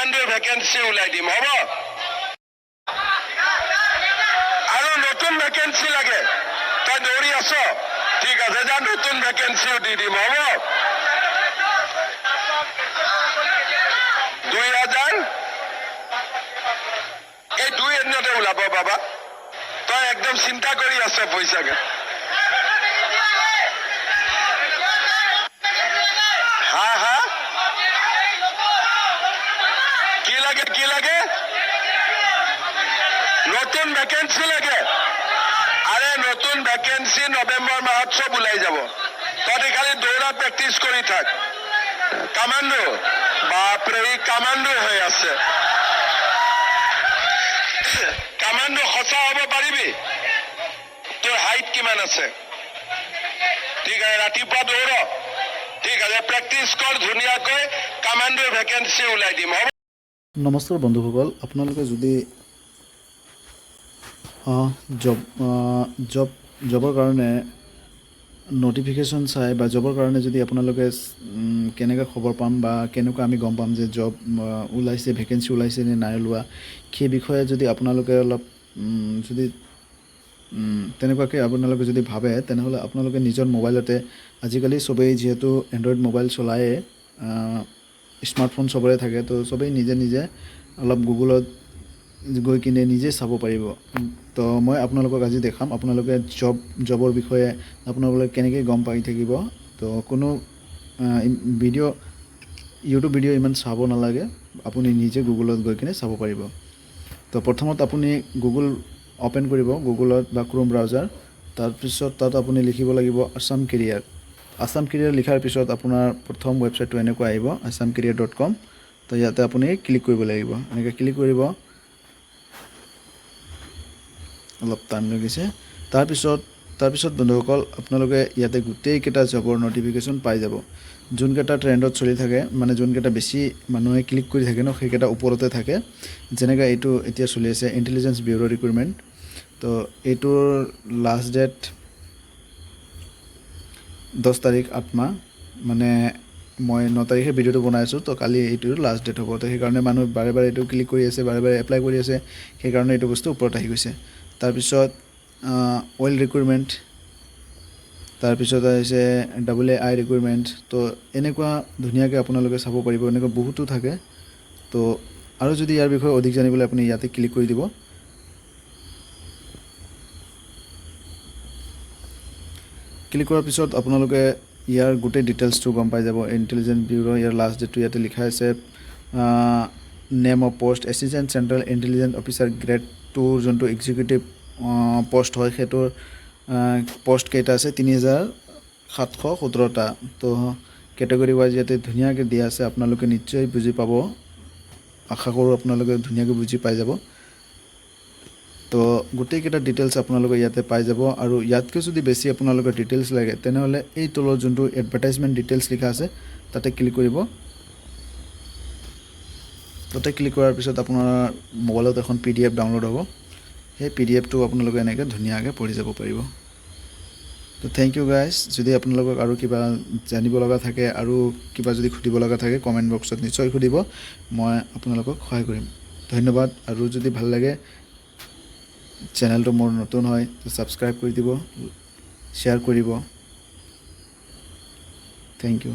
কামাণ্ডোৰ vacancy ওলাই দিম হ'ব আৰু নতুন ভেকেঞ্চি লাগে তই দৌৰি আছ ঠিক আছে যা নতুন ভেকেঞ্চিও দি দিম হ'ব 2000 এই 2 এদিনতে ওলাব বাবা তই একদম চিন্তা কৰি আছ পইচাকে হা হা কি লাগে নতুন ভেকেঞ্চি লাগে আৰে নতুন ভেকেঞ্চি নৱেম্বৰ মাহত সব ওলাই যাব তই খালি দৌৰা প্ৰেক্টিচ কৰি থাক কামাণ্ডো বাপৰে ই কামাণ্ডো হৈ আছে কামাণ্ডো সঁচা হ'ব পাৰিবি তোৰ হাইট কিমান আছে ঠিক আছে ৰাতিপুৱা দৌৰ ঠিক আছে প্ৰেক্টিচ কৰ ধুনীয়াকৈ কামাণ্ডোৰ ভেকেঞ্চি ওলাই দিম হ'ব নমস্কাৰ বন্ধুসকল আপোনালোকে যদি জবৰ কাৰণে নটিফিকেশ্যন চাই বা জবৰ কাৰণে যদি আপোনালোকে কেনেকৈ খবৰ পাম বা কেনেকৈ আমি গম পাম যে জব ওলাইছে ভেকেঞ্চি ওলাইছে নে নাই ওলোৱা সেই বিষয়ে যদি আপোনালোকে অলপ যদি তেনেকুৱাকৈ আপোনালোকে যদি ভাবে তেনেহ'লে আপোনালোকে নিজৰ মোবাইলতে আজিকালি চবেই যিহেতু এণ্ড্ৰইড মোবাইল চলায়ে স্মাৰ্টফোন চবৰে থাকে তো চবেই নিজে অলপ গুগলত গৈ কিনে নিজে চাব পাৰিব তো মই আপোনালোকক আজি দেখাম আপোনালোকে জবৰ বিষয়ে আপোনালোকে কেনেকৈ গম পাই থাকিব তো কোনো ইউটিউব ভিডিঅ' ইমান চাব নালাগে আপুনি নিজে গুগলত গৈ কিনে চাব পাৰিব তো প্ৰথমত আপুনি গুগল অপেন কৰিব গুগলত বা ক্ৰোম ব্ৰাউজাৰ তাৰপিছত তাত আপুনি লিখিব লাগিব আছাম কেৰিয়াৰ লিখাৰ পিছত আপোনাৰ প্ৰথম ৱেবছাইটটো এনেকুৱা আহিব assamcareer.com তো ইয়াতে আপুনি ক্লিক কৰিব লাগিব এনেকৈ ক্লিক কৰিব অলপ টাইম লাগিছে তাৰপিছত বন্ধুসকল আপোনালোকে ইয়াতে গোটেইকেইটা জবৰ নটিফিকেশ্যন পাই যাব যোনকেইটা ট্ৰেণ্ডত চলি থাকে মানে যোনকেইটা বেছি মানুহে ক্লিক কৰি থাকে ন সেইকেইটা ওপৰতে থাকে যেনেকৈ এইটো এতিয়া চলি আছে ইণ্টেলিজেন্স ব্যুৰ' ৰিক্ৰুইটমেণ্ট তো এইটোৰ লাষ্ট ডেট 10 তাৰিখ 8 মাহ মানে মই 9 তাৰিখে ভিডিঅ'টো বনাইছোঁ তো কালি এইটোৰ লাষ্ট ডেট হ'ব তো সেইকাৰণে মানুহ বাৰে এইটো ক্লিক কৰি আছে বাৰে এপ্লাই কৰি আছে সেইকাৰণে এইটো বস্তু ওপৰত আহি গৈছে তাৰপিছত অইল ৰিক্ৰুইটমেণ্ট তাৰপিছত আহিছে AI ৰিক্ৰুইটমেণ্ট তো এনেকুৱা ধুনীয়াকৈ আপোনালোকে চাব পাৰিব এনেকুৱা বহুতো থাকে তো আৰু যদি ইয়াৰ বিষয়ে অধিক জানিবলৈ আপুনি ইয়াতে ক্লিক কৰি দিব ক্লিক কৰাৰ পিছত আপোনালোকে ইয়াৰ গোটেই ডিটেইলছটো গম পাই যাব ইণ্টেলিজেন্স ব্যুৰ' ইয়াৰ লাষ্ট ডেটটো ইয়াতে লিখা আছে name of post assistant central intelligence officer grade 2 যোনটো এক্সিকিউটিভ পোষ্ট হয় সেইটোৰ পোষ্ট কেইটা আছে 3717টা তো কেটেগৰী ৱাইজ ইয়াতে ধুনীয়াকৈ দিয়া আছে আপোনালোকে নিশ্চয় বুজি পাব আশা কৰোঁ আপোনালোকে ধুনীয়াকৈ বুজি পাই যাব তো গোটেইকেইটা ডিটেইলছ আপোনালোকে ইয়াতে পাই যাব আৰু ইয়াতকৈ যদি বেছি আপোনালোকৰ ডিটেইলছ লাগে তেনেহ'লে এই তলত যোনটো এডভাৰটাইজমেণ্ট ডিটেইলছ লিখা আছে তাতে ক্লিক কৰিব তাতে ক্লিক কৰাৰ পিছত আপোনাৰ মোবাইলত এখন PDF ডাউনলোড হ'ব সেই PDFটো আপোনালোকে এনেকৈ ধুনীয়াকৈ পঢ়ি যাব পাৰিব তো থেংক ইউ গাইজ যদি আপোনালোকক আৰু কিবা জানিব লগা থাকে আৰু কিবা যদি সুধিব লগা থাকে কমেণ্ট বক্সত নিশ্চয় সুধিব মই আপোনালোকক সহায় কৰিম ধন্যবাদ আৰু যদি ভাল লাগে চেনেলটো মোৰ নতুন হয় তো ছাবস্ক্ৰাইব কৰি দিব শ্বেয়াৰ কৰিব থেংক ইউ